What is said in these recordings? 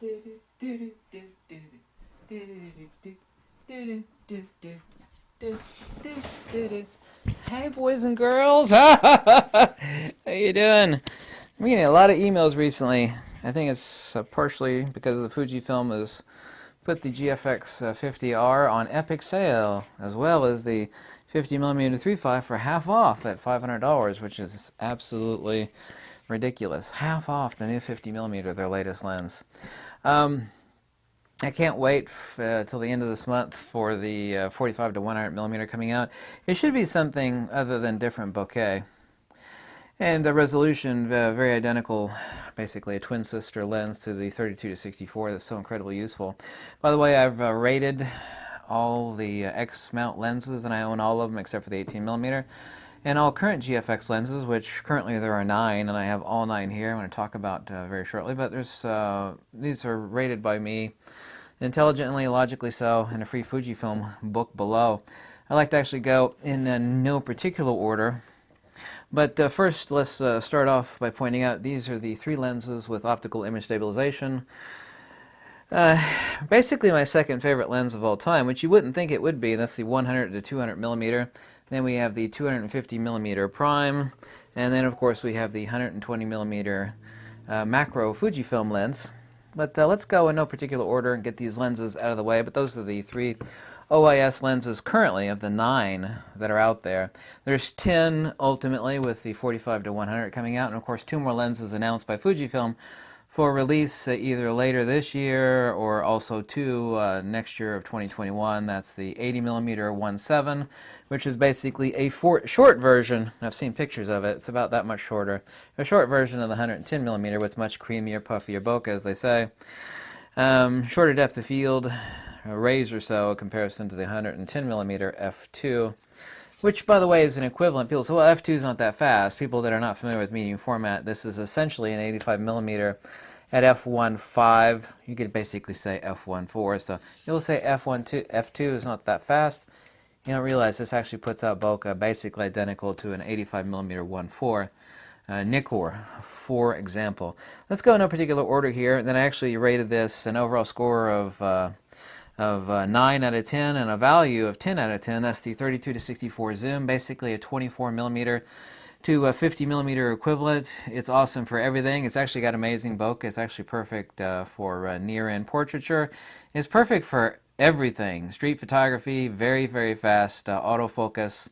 Hey, boys and girls. How you doing? I'm getting a lot of emails recently. I think it's partially because the Fujifilm has put the GFX 50R on epic sale, as well as the 50mm 3.5 for half off at $500, which is absolutely ridiculous. Half off the new 50mm, their latest lens. I can't wait till the end of this month for the 45 to 100mm coming out. It should be something other than different bokeh. And the resolution, very identical, basically a twin sister lens to the 32 to 64 that's so incredibly useful. By the way, I've rated all the X mount lenses, and I own all of them except for the 18mm. And all current GFX lenses, which currently there are 9, and I have all 9 here. I'm going to talk about very shortly. But there's these are rated by me intelligently, logically so, in a free Fujifilm book below. I like to actually go in no particular order. But first, let's start off by pointing out these are the 3 lenses with optical image stabilization. Basically my second favorite lens of all time, which you wouldn't think it would be. That's the 100 to 200mm. Then we have the 250mm prime. And then, of course, we have the 120mm macro Fujifilm lens. But let's go in no particular order and get these lenses out of the way. But those are the 3 OIS lenses currently of the 9 that are out there. There's 10 ultimately with the 45 to 100 coming out. And of course 2 more lenses announced by Fujifilm for release either later this year or also 2 next year of 2021. That's the 80mm 1.7, which is basically a short version. I've seen pictures of it. It's about that much shorter. A short version of the 110mm with much creamier, puffier bokeh, as they say. Shorter depth of field, a raise or so in comparison to the 110mm f2. Which, by the way, is an equivalent. People say, well, f2 is not that fast. People that are not familiar with medium format, this is essentially an 85mm at f1.5. You could basically say f1.4. So you'll say f2 is not that fast. You don't realize this actually puts out bokeh basically identical to an 85mm 1.4 Nikkor, for example. Let's go in no particular order here. Then I actually rated this an overall score of 9 out of 10 and a value of 10 out of 10. That's the 32 to 64 zoom, basically a 24mm to 50mm equivalent. It's awesome for everything. It's actually got amazing bokeh. It's actually perfect for near-end portraiture. It's perfect for everything. Street photography, very, very fast autofocus.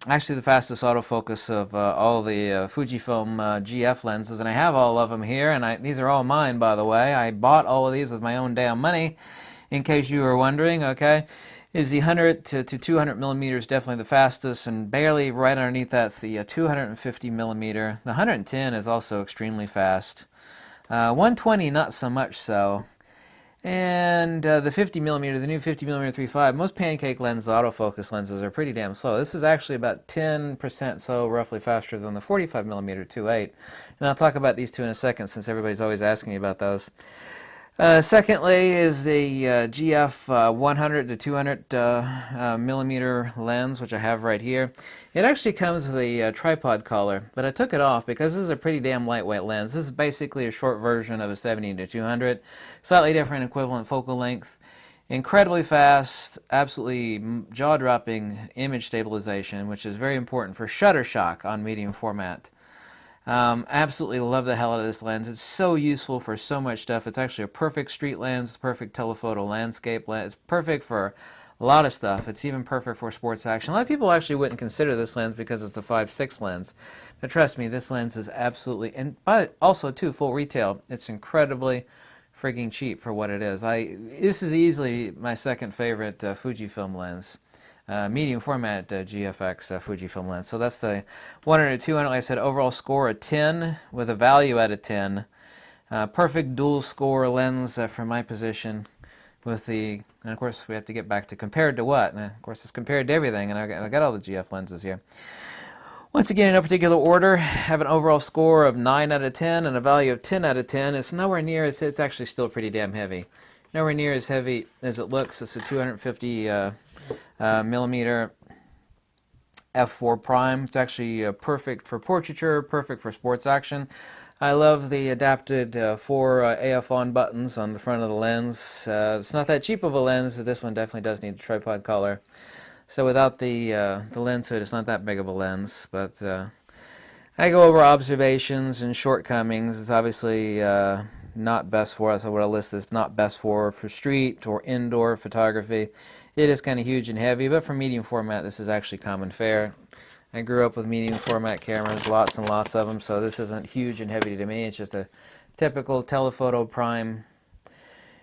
Actually the fastest autofocus of all the Fujifilm GF lenses, and I have all of them here, and these are all mine, by the way. I bought all of these with my own damn money, in case you were wondering, okay? Is the 100 to 200mm definitely the fastest, and barely right underneath that's the 250mm. The 110 is also extremely fast. 120 not so much so. And the 50mm, the new 50mm 3.5, most pancake lens autofocus lenses are pretty damn slow. This is actually about 10% so roughly faster than the 45mm 2.8. And I'll talk about these 2 in a second since everybody's always asking me about those. Secondly is the GF 100 to 200mm lens, which I have right here. It actually comes with a tripod collar, but I took it off because this is a pretty damn lightweight lens. This is basically a short version of a 70 to 200, slightly different equivalent focal length, incredibly fast, absolutely jaw-dropping image stabilization, which is very important for shutter shock on medium format. Absolutely love the hell out of this lens. It's so useful for so much stuff. It's actually a perfect street lens, perfect telephoto landscape lens. It's perfect for a lot of stuff. It's even perfect for sports action. A lot of people actually wouldn't consider this lens because it's a 5.6 lens. But trust me, this lens is absolutely, but also too, full retail. It's incredibly frigging cheap for what it is. This is easily my second favorite Fujifilm lens. Medium format GFX Fujifilm lens. So that's the 100 to 200. Like I said, overall score a 10 with a value at a 10. Perfect dual score lens from my position. With the, and of course we have to get back to compared to what. And of course it's compared to everything, and I got all the GF lenses here. Once again, in no particular order, have an overall score of 9 out of 10 and a value of 10 out of 10. It's nowhere near, it's actually still pretty damn heavy. Nowhere near as heavy as it looks. It's a 250 millimeter f4 prime. It's actually perfect for portraiture, perfect for sports action. I love the adapted 4 AF on buttons on the front of the lens. It's not that cheap of a lens. This one definitely does need a tripod collar. So without the lens hood, it's not that big of a lens. But I go over observations and shortcomings. It's obviously not best for us. I would have listed this not best for street or indoor photography. It is kind of huge and heavy, but for medium format, this is actually common fare. I grew up with medium format cameras, lots and lots of them, so this isn't huge and heavy to me. It's just a typical telephoto prime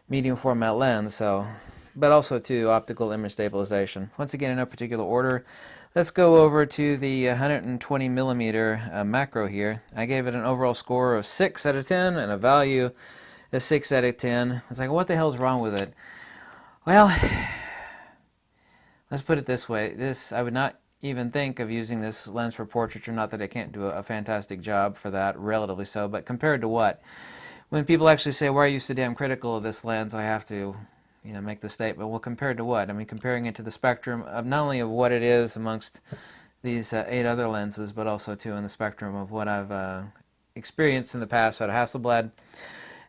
medium format lens, so, but also to optical image stabilization. Once again, in no particular order, let's go over to the 120 millimeter macro here. I gave it an overall score of 6 out of 10 and a value of 6 out of 10. It's like, what the hell's wrong with it? Well, let's put it this way. I would not even think of using this lens for portraiture. Not that I can't do a fantastic job for that, relatively so, but compared to what? When people actually say, why are you so damn critical of this lens, I have to make the statement, well, compared to what? I mean, comparing it to the spectrum of not only of what it is amongst these 8 other lenses, but also too in the spectrum of what I've experienced in the past out of Hasselblad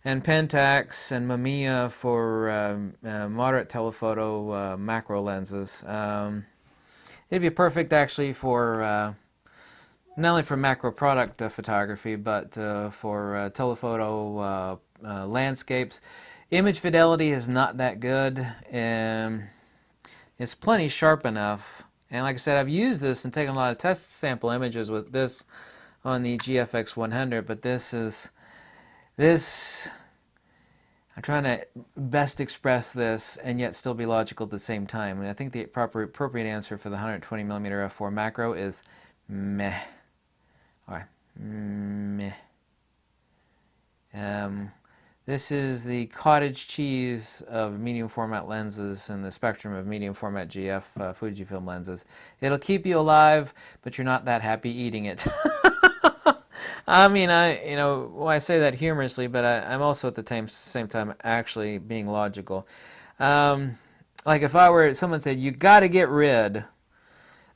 and Pentax and Mamiya for moderate telephoto macro lenses. It'd be perfect actually for not only for macro product photography, but for telephoto landscapes. Image fidelity is not that good, and it's plenty sharp enough. And like I said, I've used this and taken a lot of test sample images with this on the GFX 100, but this, I'm trying to best express this and yet still be logical at the same time. And I think the appropriate answer for the 120 millimeter f4 macro is meh. Or meh. This is the cottage cheese of medium format lenses in the spectrum of medium format GF Fujifilm lenses. It'll keep you alive, but you're not that happy eating it. I mean, I say that humorously, but I'm also at the same time actually being logical. Like if someone said, you got to get rid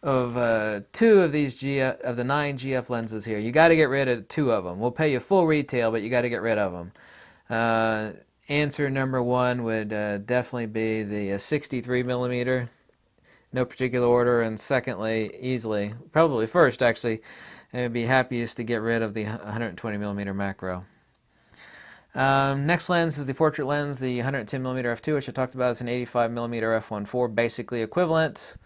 of 2 of these of the 9 GF lenses here. You got to get rid of 2 of them. We'll pay you full retail, but you got to get rid of them. Answer number 1 would definitely be the 63 millimeter, no particular order, and secondly, easily, probably first actually, I'd be happiest to get rid of the 120 millimeter macro. Next lens is the portrait lens, the 110 millimeter f2, which I talked about as an 85 millimeter f1.4, basically equivalent.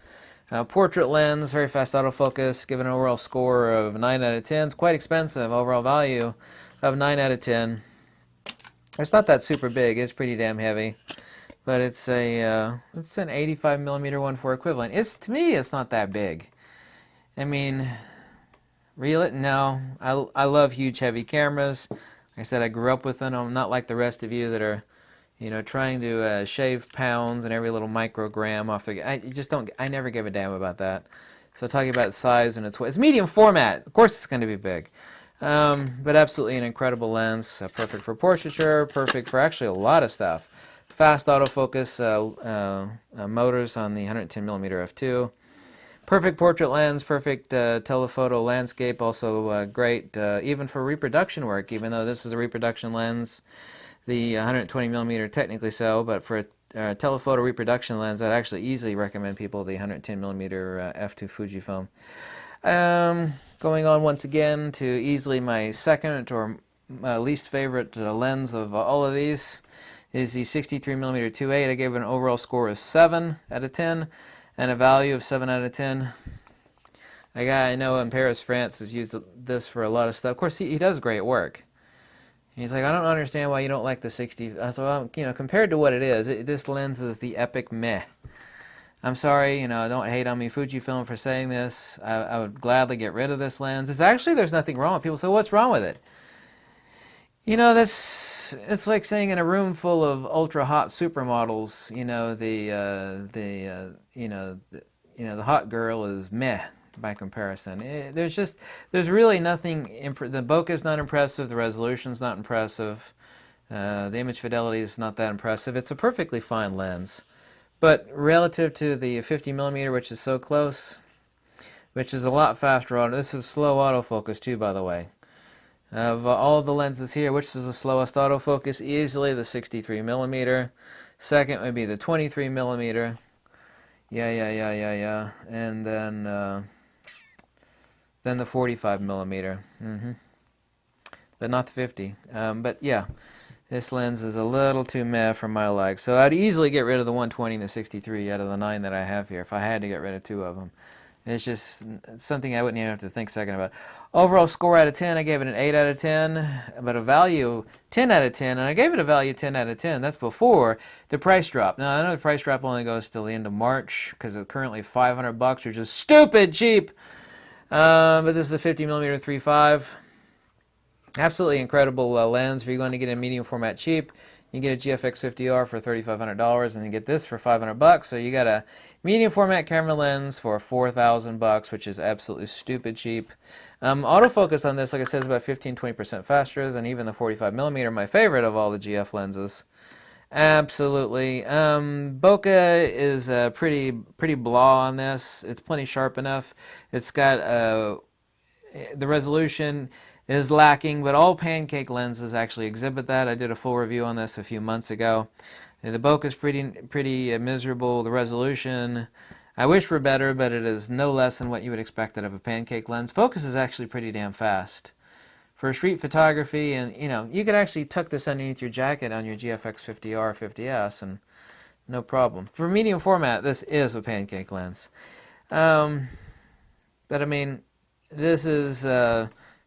Portrait lens, very fast autofocus, given an overall score of 9 out of 10. It's quite expensive, overall value of 9 out of 10. It's not that super big, it's pretty damn heavy, but it's an 85 millimeter 1.4 equivalent. To me, it's not that big. I mean, really? No. I love huge, heavy cameras. Like I said, I grew up with them. I'm not like the rest of you that are, trying to shave pounds and every little microgram off the. I never give a damn about that. So talking about size and it's medium format. Of course, it's going to be big, but absolutely an incredible lens. Perfect for portraiture. Perfect for actually a lot of stuff. Fast autofocus motors on the 110 millimeter f2. Perfect portrait lens, perfect telephoto landscape, also great even for reproduction work, even though this is a reproduction lens, the 120 millimeter technically so, but for a telephoto reproduction lens, I'd actually easily recommend people the 110 millimeter f2 Fujifilm. Going on once again to easily my second or least favorite lens of all of these is the 63 millimeter 2.8. I gave it an overall score of 7 out of 10. And a value of 7 out of 10. A guy I know in Paris, France, has used this for a lot of stuff. Of course, he does great work. He's like, I don't understand why you don't like the 60. I said, well, compared to what it is, this lens is the epic meh. I'm sorry, don't hate on me, Fujifilm, for saying this. I would gladly get rid of this lens. There's nothing wrong. People say, what's wrong with it? It's like saying in a room full of ultra hot supermodels, the hot girl is meh by comparison. There's really nothing. The bokeh is not impressive. The resolution's not impressive. The image fidelity is not that impressive. It's a perfectly fine lens, but relative to the 50 millimeter, which is so close, which is a lot faster. This is slow autofocus too, by the way. Of all the lenses here, which is the slowest autofocus? Easily the 63 millimeter. Second would be the 23 millimeter. Yeah. And then the 45 millimeter. But not the 50. But yeah, this lens is a little too meh for my like. So I'd easily get rid of the 120 and the 63 out of the 9 that I have here if I had to get rid of 2 of them. It's just something I wouldn't even have to think a second about. Overall score out of 10, I gave it an 8 out of 10, but a value 10 out of 10, and I gave it a value 10 out of 10. That's before the price drop. Now, I know the price drop only goes till the end of March because it's currently $500, which is stupid cheap. But this is a 50 millimeter 3.5. Absolutely incredible lens. If you're going to get a medium format cheap, you can get a Gfx 50R for $3,500, and then get this for $500. So you got a medium format camera lens for $4,000, which is absolutely stupid cheap. Autofocus on this, like I said, is about 15-20% faster than even the 45 millimeter, my favorite of all the GF lenses. Absolutely. Bokeh is pretty blah on this. It's plenty sharp enough. It's got the resolution is lacking, but all pancake lenses actually exhibit that. I did a full review on this a few months ago. The bokeh is pretty miserable. The resolution, I wish for better, but it is no less than what you would expect out of a pancake lens. Focus is actually pretty damn fast. For street photography, and you could actually tuck this underneath your jacket on your GFX 50R, 50S, and no problem. For medium format, this is a pancake lens. But I mean, this is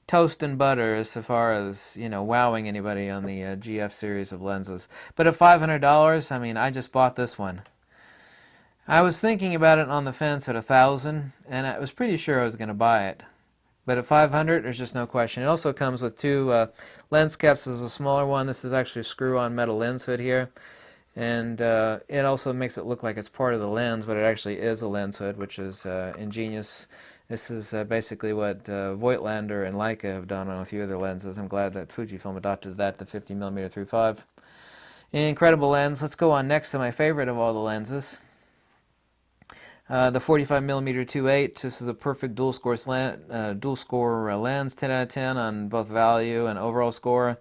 toast and butter as far as wowing anybody on the GF series of lenses. But at $500, I mean, I just bought this one. I was thinking about it on the fence at $1,000, and I was pretty sure I was going to buy it. But at $500, there's just no question. It also comes with 2 lens caps. This is a smaller one. This is actually a screw-on metal lens hood here. And it also makes it look like it's part of the lens, but it actually is a lens hood, which is ingenious. This is basically what Voigtlander and Leica have done on a few of their lenses. I'm glad that Fujifilm adopted that, the 50 millimeter 3.5. Incredible lens. Let's go on next to my favorite of all the lenses. The 45 millimeter 2.8. This is a perfect dual score lens, 10 out of 10 on both value and overall score.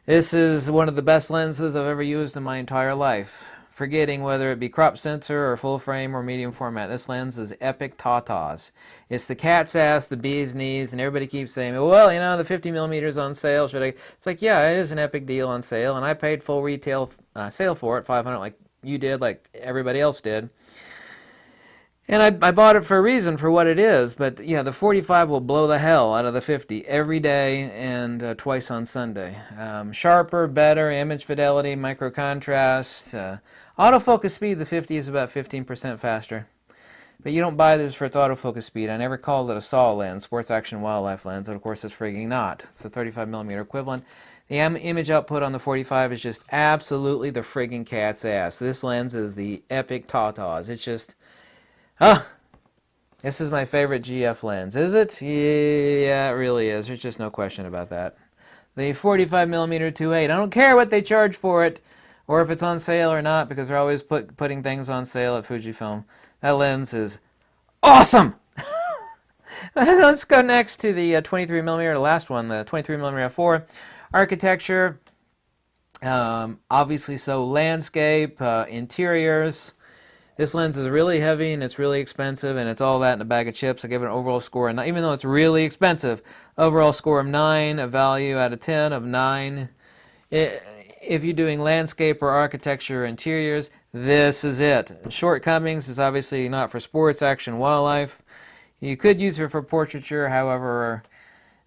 This is one of the best lenses I've ever used in my entire life. Forgetting whether it be crop sensor or full frame or medium format, this lens is epic tatas. It's the cat's ass, the bee's knees, and everybody keeps saying, well, the 50 millimeters on sale. Should I? It's like, yeah, it is an epic deal on sale, and I paid full retail sale for it, $500, like you did, like everybody else did. And I bought it for a reason, for what it is. But yeah, the 45 will blow the hell out of the 50 every day and twice on Sunday. Sharper, better, image fidelity, micro contrast. Autofocus speed, the 50 is about 15% faster. But you don't buy this for its autofocus speed. I never called it a SAW lens, sports action wildlife lens, and of course it's frigging not. It's a 35 millimeter equivalent. The image output on the 45 is just absolutely the frigging cat's ass. This lens is the epic tatas. It's just... this is my favorite GF lens. Is it? Yeah, it really is. There's just no question about that. The 45 millimeter 2.8. I don't care what they charge for it, or if it's on sale or not, because they're always putting things on sale at Fujifilm. That lens is awesome. Let's go next to the 23 millimeter, the last one, the 23 millimeter f4. Architecture, obviously so. Landscape, interiors. This lens is really heavy and it's really expensive, and it's all that in a bag of chips. I give it an overall score, and even though it's really expensive, overall score of 9, a value out of 10 of 9. If you're doing landscape or architecture or interiors, this is it. Shortcomings is obviously not for sports, action, wildlife. You could use it for portraiture, however,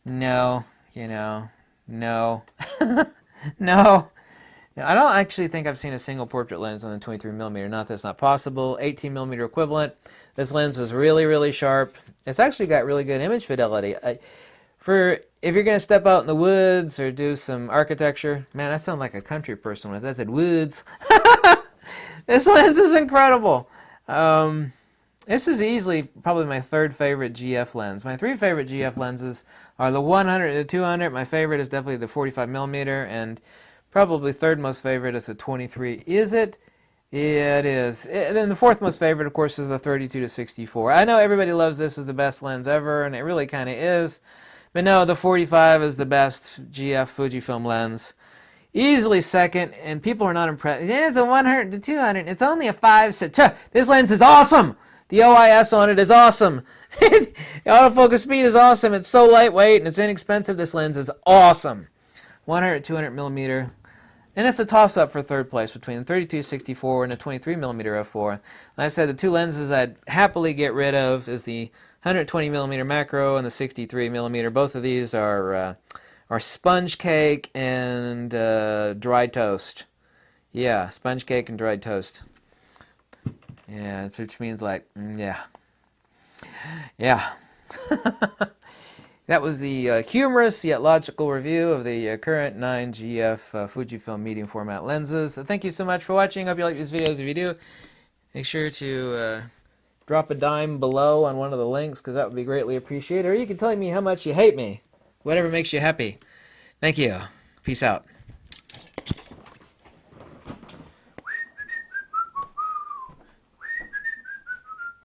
no, no. No. I don't actually think I've seen a single portrait lens on the 23 millimeter. Not that's not possible. 18 millimeter equivalent. This lens is really, really sharp. It's actually got really good image fidelity. If you're going to step out in the woods or do some architecture, man, that sounds like a country person when I said woods. This lens is incredible. This is easily probably my 3rd favorite GF lens. My 3 favorite GF lenses are the 100 and the 200. My favorite is definitely the 45 millimeter, and probably 3rd most favorite is the 23. Is it? Yeah, it is. And then the 4th most favorite, of course, is the 32 to 64. I know everybody loves this as the best lens ever, and it really kind of is. But no, the 45 is the best GF Fujifilm lens. Easily second, and people are not impressed. It's a 100 to 200. It's only a 5. This lens is awesome. The OIS on it is awesome. The autofocus speed is awesome. It's so lightweight and it's inexpensive. This lens is awesome. 100 200 millimeter. And it's a toss-up for third place between the 32-64 and the 23mm f4. Like I said, the two lenses I'd happily get rid of is the 120mm macro and the 63mm. Both of these are sponge cake and dry toast. Yeah, sponge cake and dried toast. Yeah, which means like, yeah. Yeah. That was the humorous yet logical review of the current 9GF Fujifilm medium format lenses. Thank you so much for watching. Hope you like these videos. If you do, make sure to drop a dime below on one of the links, because that would be greatly appreciated. Or you can tell me how much you hate me. Whatever makes you happy. Thank you. Peace out.